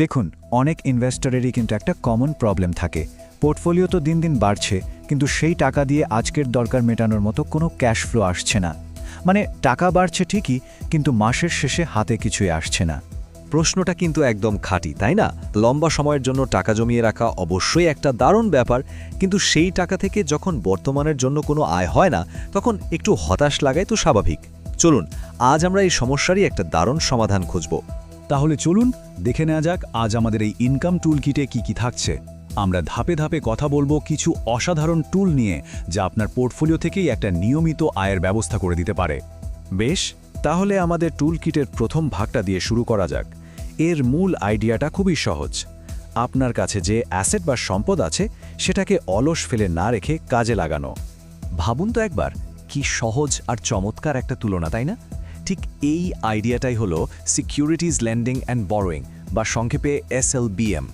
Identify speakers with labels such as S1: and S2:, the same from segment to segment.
S1: দেখুন, অনেক ইনভেস্টরেরই কিন্তু একটা কমন প্রবলেম থাকে। পোর্টফোলিও তো দিন দিন বাড়ছে, কিন্তু সেই টাকা দিয়ে আজকের দরকার মেটানোর মতো কোনো ক্যাশ ফ্লো আসছে না। মানে টাকা বাড়ছে ঠিকই, কিন্তু মাসের শেষে হাতে কিছুই আসছে না।
S2: প্রশ্নটা কিন্তু একদম খাঁটি, তাই না? লম্বা সময়ের জন্য টাকা জমিয়ে রাখা অবশ্যই একটা দারুণ ব্যাপার, কিন্তু সেই টাকা থেকে যখন বর্তমানের জন্য কোনো আয় হয় না, তখন একটু হতাশ লাগাই তো স্বাভাবিক। চলুন, আজ আমরা এই সমস্যারই একটা দারুণ সমাধান খুঁজব।
S3: তাহলে চলুন দেখে নেওয়া যাক আজ আমাদের এই ইনকাম টুল কিটে কি থাকছে। আমরা ধাপে ধাপে কথা বলবো কিছু অসাধারণ টুল নিয়ে, যা আপনার পোর্টফোলিও থেকেই একটা নিয়মিত আয়ের ব্যবস্থা করে দিতে পারে।
S1: বেশ, তাহলে আমাদের টুল কিটের প্রথম ভাগটা দিয়ে শুরু করা যাক। এর মূল আইডিয়াটা খুবই সহজ। আপনার কাছে যে অ্যাসেট বা সম্পদ আছে, সেটাকে অলস ফেলে না রেখে কাজে লাগানো।
S2: ভাবুন তো একবার, কি সহজ আর চমৎকার একটা তুলনা, তাই না? ঠিক এই আইডিয়াটাই হলো সিকিউরিটিজ লেন্ডিং অ্যান্ড বরোয়িং, বা সংক্ষেপে SLBM।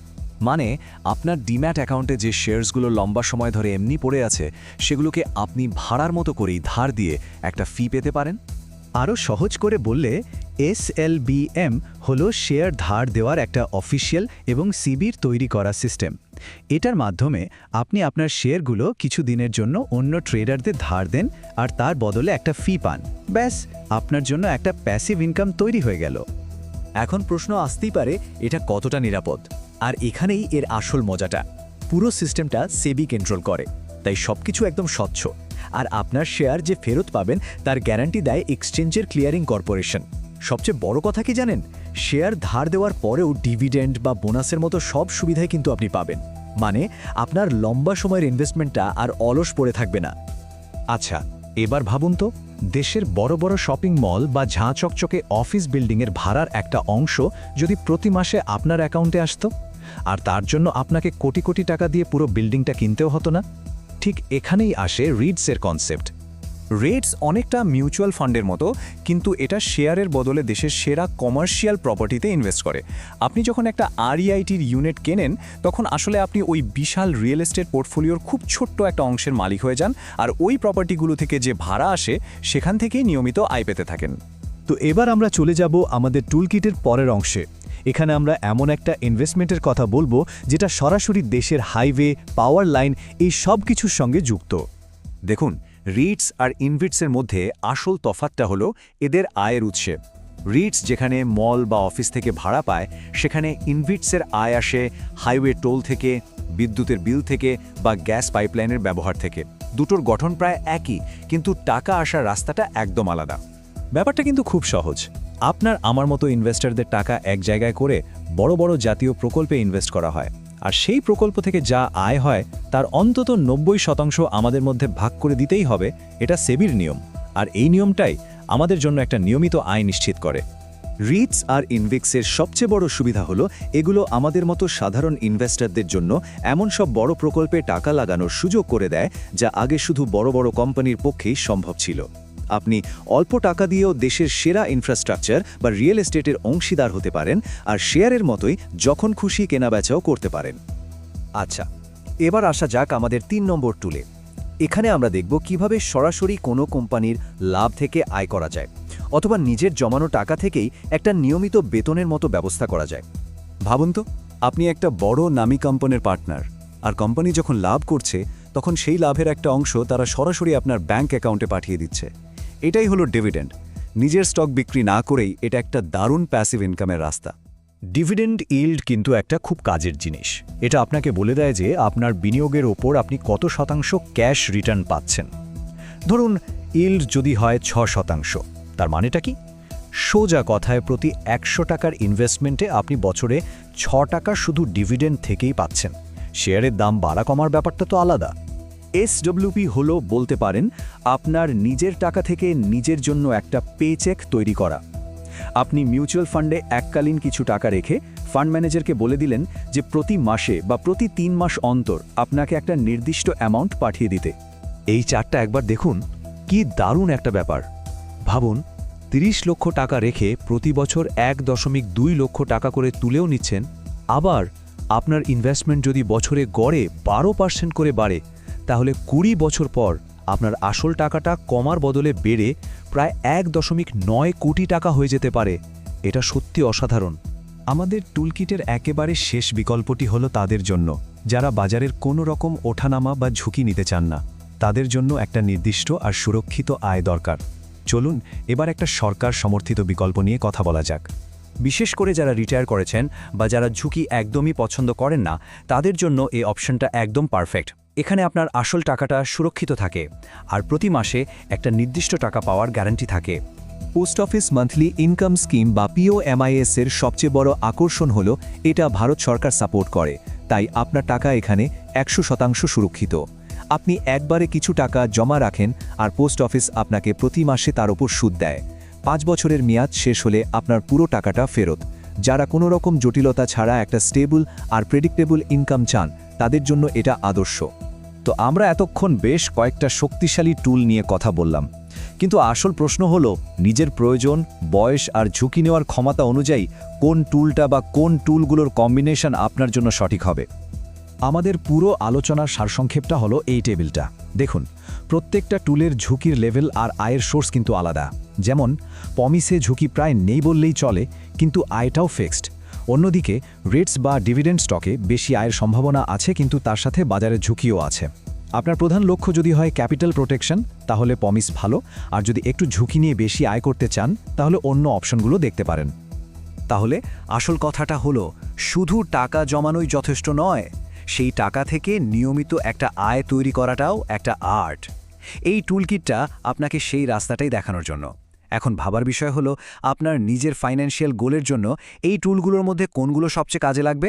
S2: মানে আপনার ডিম্যাট অ্যাকাউন্টে যে শেয়ারসগুলো লম্বা সময় ধরে এমনি পড়ে আছে, সেগুলোকে আপনি ভাড়ার মতো করেই ধার দিয়ে একটা ফি পেতে পারেন।
S1: আরও সহজ করে বললে, SLBM হলো শেয়ার ধার দেওয়ার একটা অফিসিয়াল এবং সিবির তৈরি করা সিস্টেম। এটার মাধ্যমে আপনি আপনার শেয়ারগুলো কিছু দিনের জন্য অন্য ট্রেডারদের ধার দেন, আর তার বদলে একটা ফি পান। ব্যাস, আপনার জন্য একটা প্যাসিভ ইনকাম তৈরি হয়ে গেল।
S2: এখন প্রশ্ন আসতেই পারে, এটা কতটা নিরাপদ? আর এখানেই এর আসল মজাটা। পুরো সিস্টেমটা সেবি কন্ট্রোল করে, তাই সবকিছু একদম স্বচ্ছ। আর আপনার শেয়ার যে ফেরত পাবেন, তার গ্যারান্টি দেয় এক্সচেঞ্জের ক্লিয়ারিং কর্পোরেশন। সবচেয়ে বড় কথা কি জানেন? শেয়ার ধার দেওয়ার পরেও ডিভিডেন্ড বা বোনাসের মতো সব সুবিধাই কিন্তু আপনি পাবেন। মানে আপনার লম্বা সময়ের ইনভেস্টমেন্টটা আর অলস পড়ে থাকবে না।
S1: আচ্ছা, এবার ভাবুন তো, দেশের বড় বড় শপিং মল বা ঝাঁ চকচকে অফিস বিল্ডিংয়ের ভাড়ার একটা অংশ যদি প্রতি মাসে আপনার অ্যাকাউন্টে আসতো, আর তার জন্য আপনাকে কোটি কোটি টাকা দিয়ে পুরো বিল্ডিংটা কিনতেও হতো না। ঠিক এখানেই আসে রিটসের কনসেপ্ট। রিটস অনেকটা মিউচুয়াল ফান্ডের মতো, কিন্তু এটা শেয়ারের বদলে দেশের সেরা কমার্শিয়াল প্রপার্টিতে ইনভেস্ট করে। আপনি যখন একটা REITর ইউনিট কেনেন, তখন আসলে আপনি ওই বিশাল রিয়েল এস্টেট পোর্টফোলিওর খুব ছোট্ট একটা অংশের মালিক হয়ে যান, আর ওই প্রপার্টিগুলো থেকে যে ভাড়া আসে, সেখান থেকেই নিয়মিত আয় পেতে থাকেন।
S3: তো এবার আমরা চলে যাব আমাদের টুলকিটের পরের অংশে। এখানে আমরা এমন একটা ইনভেস্টমেন্টের কথা বলবো, যেটা সরাসরি দেশের হাইওয়ে, পাওয়ার লাইন, এই সব কিছুর সঙ্গে যুক্ত।
S2: দেখুন, রিটস আর ইনভিটসের মধ্যে আসল তফাৎটা হলো এদের আয়ের উৎসে। রিটস যেখানে মল বা অফিস থেকে ভাড়া পায়, সেখানে ইনভিটসের আয় আসে হাইওয়ে টোল থেকে, বিদ্যুতের বিল থেকে বা গ্যাস পাইপলাইনের ব্যবহার থেকে। দুটোর গঠন প্রায় একই, কিন্তু টাকা আসার রাস্তাটা একদম আলাদা।
S3: ব্যাপারটা কিন্তু খুব সহজ। আপনার আমার মতো ইনভেস্টরদের টাকা এক জায়গায় করে বড় বড় জাতীয় প্রকল্পে ইনভেস্ট করা হয়, আর সেই প্রকল্প থেকে যা আয় হয় তার অন্তত 90% আমাদের মধ্যে ভাগ করে দিতেই হবে। এটা সেবির নিয়ম, আর এই নিয়মটাই আমাদের জন্য একটা নিয়মিত আয় নিশ্চিত করে।
S2: রিটস আর ইনভিক্সের সবচেয়ে বড় সুবিধা হলো, এগুলো আমাদের মতো সাধারণ ইনভেস্টরদের জন্য এমন সব বড় প্রকল্পে টাকা লাগানোর সুযোগ করে দেয়, যা আগে শুধু বড় বড় কোম্পানির পক্ষেই সম্ভব ছিল। আপনি অল্প টাকা দিয়েও দেশের সেরা ইনফ্রাস্ট্রাকচার বা রিয়েল এস্টেটের অংশীদার হতে পারেন, আর শেয়ারের মতোই যখন খুশি কেনাবেচাও করতে পারেন। আচ্ছা, এবার আসা যাক আমাদের 3 নম্বর টুলে। এখানে আমরা দেখব কিভাবে সরাসরি কোনো কোম্পানির লাভ থেকে আয় করা যায়, অথবা নিজের জমানো টাকা থেকেই একটা নিয়মিত বেতনের মতো ব্যবস্থা করা যায়।
S3: ভাবুন তো, আপনি একটা বড় নামী কোম্পানির পার্টনার, আর কোম্পানি যখন লাভ করছে, তখন সেই লাভের একটা অংশ তারা সরাসরি আপনার ব্যাংক অ্যাকাউন্টে পাঠিয়ে দিচ্ছে। এটাই হলো ডিভিডেন্ড। নিজের স্টক বিক্রি না করেই এটা একটা দারুণ প্যাসিভ ইনকামের রাস্তা। ডিভিডেন্ড ইল্ড কিন্তু একটা খুব কাজের জিনিস। এটা আপনাকে বলে দেয় যে আপনার বিনিয়োগের ওপর আপনি কত শতাংশ ক্যাশ রিটার্ন পাচ্ছেন। ধরুন, ইল্ড যদি হয় 6%, তার মানেটা কি? সোজা কথায় প্রতি 100 টাকার ইনভেস্টমেন্টে আপনি বছরে 6 টাকা শুধু ডিভিডেন্ড থেকেই পাচ্ছেন। শেয়ারের দাম বাড়া কমার ব্যাপারটা তো আলাদা। SWP হলো, বলতে পারেন, আপনার নিজের টাকা থেকে নিজের জন্য একটা পেচেক তৈরি করা। আপনি মিউচুয়াল ফান্ডে এককালীন কিছু টাকা রেখে ফান্ড ম্যানেজারকে বলে দিলেন যে প্রতি মাসে বা প্রতি 3 মাস অন্তর আপনাকে একটা নির্দিষ্ট অ্যামাউন্ট পাঠিয়ে দিতে। এই চার্টটা একবার দেখুন, কি দারুণ একটা ব্যাপার। ভাবুন, 30 লক্ষ টাকা রেখে প্রতি বছর 1.2 লক্ষ টাকা করে তুলেও নিচ্ছেন। আবার আপনার ইনভেস্টমেন্ট যদি বছরে গড়ে 12% করে বাড়ে, তাহলে 20 বছর পর আপনার আসল টাকাটা কমার বদলে বেড়ে প্রায় 1.9 কোটি টাকা হয়ে যেতে পারে। এটা সত্যি অসাধারণ।
S1: আমাদের টুলকিটের একেবারে শেষ বিকল্পটি হলো তাদের জন্য যারা বাজারের কোনো রকম ওঠানামা বা ঝুঁকি নিতে চান না। তাদের জন্য একটা নির্দিষ্ট আর সুরক্ষিত আয় দরকার। চলুন এবার একটা সরকার সমর্থিত বিকল্প নিয়ে কথা বলা যাক।
S3: বিশেষ করে যারা রিটায়ার করেছেন বা যারা ঝুঁকি একদমই পছন্দ করেন না, তাদের জন্য এই অপশনটা একদম পারফেক্ট। এখানে আপনার আসল টাকাটা সুরক্ষিত থাকে আর প্রতি মাসে একটা নির্দিষ্ট টাকা পাওয়ার গ্যারান্টি থাকে।
S2: Post office monthly income scheme বা POMIS এর সবচেয়ে বড় আকর্ষণ হলো এটা ভারত সরকার সাপোর্ট করে, তাই আপনার টাকা এখানে 100% সুরক্ষিত। আপনি একবারে কিছু টাকা জমা রাখেন আর পোস্ট অফিস আপনাকে প্রতি মাসে তার উপর সুদ দেয়। 5 বছরের মেয়াদ শেষ হলে আপনার পুরো টাকাটা ফেরত। যারা কোনো রকম জটিলতা ছাড়া একটা স্টেবল আর প্রেডিক্টেবল ইনকাম চান, তাদের জন্য এটা আদর্শ।
S1: তো আমরা এতক্ষণ বেশ কয়েকটা শক্তিশালী টুল নিয়ে কথা বললাম, কিন্তু আসল প্রশ্ন হলো নিজের প্রয়োজন, বয়স আর ঝুঁকি নেওয়ার ক্ষমতা অনুযায়ী কোন টুলটা বা কোন টুলগুলোর কম্বিনেশন আপনার জন্য সঠিক হবে। আমাদের পুরো আলোচনার সারসংক্ষেপটা হলো এই টেবিলটা দেখুন। প্রত্যেকটা টুলের ঝুঁকির লেভেল আর আয়ের সোর্স কিন্তু আলাদা। যেমন পমিসে ঝুঁকি প্রায় নেই বললেই চলে, কিন্তু আয়টাও ফিক্সড। অন্যদিকে রেটস বা ডিভিডেন্ড স্টকে বেশি আয়ের সম্ভাবনা আছে, কিন্তু তার সাথে বাজারের ঝুঁকিও আছে। আপনার প্রধান লক্ষ্য যদি হয় ক্যাপিটাল প্রোটেকশন, তাহলে পমিস ভালো। আর যদি একটু ঝুঁকি নিয়ে বেশি আয় করতে চান, তাহলে অন্য অপশনগুলো দেখতে পারেন।
S3: তাহলে আসল কথাটা হলো শুধু টাকা জমানোই যথেষ্ট নয়, সেই টাকা থেকে নিয়মিত একটা আয় তৈরি করাটাও একটা আর্ট। এই টুলকিটটা আপনাকে সেই রাস্তাটাই দেখানোর জন্য। এখন ভাবার বিষয় হলো আপনার নিজের ফাইন্যান্সিয়াল গোলের জন্য এই টুলগুলোর মধ্যে কোনগুলো সবচেয়ে কাজে লাগবে।